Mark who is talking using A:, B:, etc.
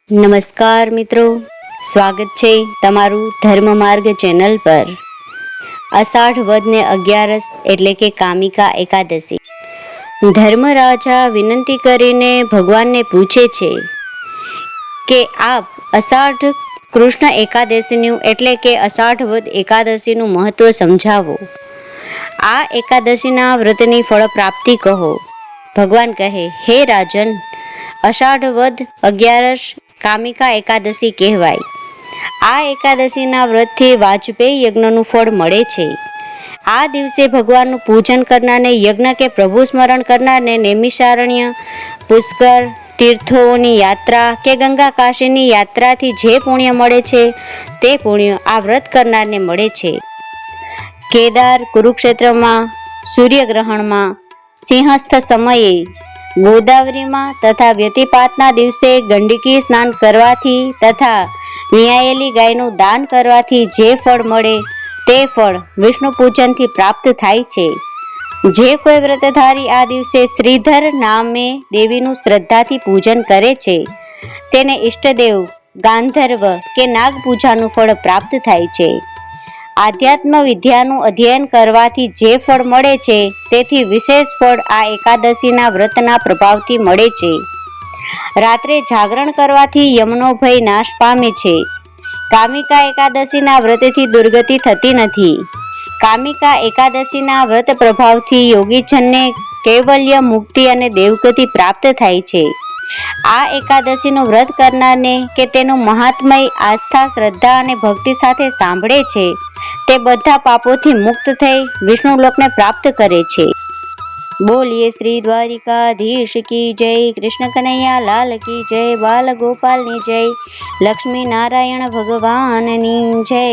A: નમસ્કાર મિત્રો, સ્વાગત છે તમારું ધર્મ માર્ગ ચેનલ પર। અષાઢ વદને 11 એટલે કે કામિકા એકાદશી। ધર્મરાજા વિનંતી કરીને ભગવાનને પૂછે છે કે આપ અષાઢ કૃષ્ણ એકાદશીનું એટલે કે અષાઢ વદ એકાદશીનું મહત્વ સમજાવો। આ એકાદશીના વ્રતની ફળ પ્રાપ્તિ કહો। ભગવાન કહે, હે રાજન, અષાઢ વદ 11 કામિકા એકાદશી કહેવાય। આ એકાદશીના વ્રતથી વાજપેયી યજ્ઞનું ફળ મળે છે। આ દિવસે ભગવાનનું પૂજન કરનારને, યજ્ઞ કે પ્રભુ સ્મરણ કરનારને નૈમિષારણ્ય, પુષ્કર તીર્થોની યાત્રા કે ગંગા કાશીની યાત્રાથી જે પુણ્ય મળે છે તે પુણ્ય આ વ્રત કરનારને મળે છે। કેદાર, કુરુક્ષેત્રમાં, સૂર્યગ્રહણમાં, સિંહસ્થ સમયે, ગોદાવરીમાં તથા વ્યતિપાતના દિવસે ગંડકી સ્નાન કરવાથી તથા નિયાયેલી ગાયનું દાન કરવાથી જે ફળ મળે તે ફળ વિષ્ણુ પૂજનથી પ્રાપ્ત થાય છે। જે કોઈ વ્રતધારી આ દિવસે શ્રીધર નામે દેવીનું શ્રદ્ધાથી પૂજન કરે છે તેને ઈષ્ટદેવ, ગાંધર્વ કે નાગ પૂજાનું ફળ પ્રાપ્ત થાય છે। આધ્યાત્મ વિદ્યાનું અધ્યયન કરવાથી જે ફળ મળે છે તેથી વિશેષ ફળ આ એકાદશીના વ્રતના પ્રભાવથી મળે છે। રાત્રે જાગરણ કરવાથી યમનો ભય નાશ પામે છે। કામિકા એકાદશીના વ્રતથી દુર્ગતિ થતી નથી। કામિકા એકાદશીના વ્રત પ્રભાવથી યોગીજનને કૈવલ્ય, મુક્તિ અને દેવગતિ પ્રાપ્ત થાય છે। આ એકાદશીનું વ્રત કરનારને કે તેનું મહાત્મય આસ્થા, શ્રદ્ધા અને ભક્તિ સાથે સાંભળે છે તે બધા પાપોથી મુક્ત થઈ વિષ્ણુલોકને પ્રાપ્ત કરે છે। બોલીએ શ્રી દ્વારિકાધીશ કી જય, કૃષ્ણ કનૈયા લાલ કી જય, બાલ ગોપાલની જય, લક્ષ્મી નારાયણ ભગવાનની જય।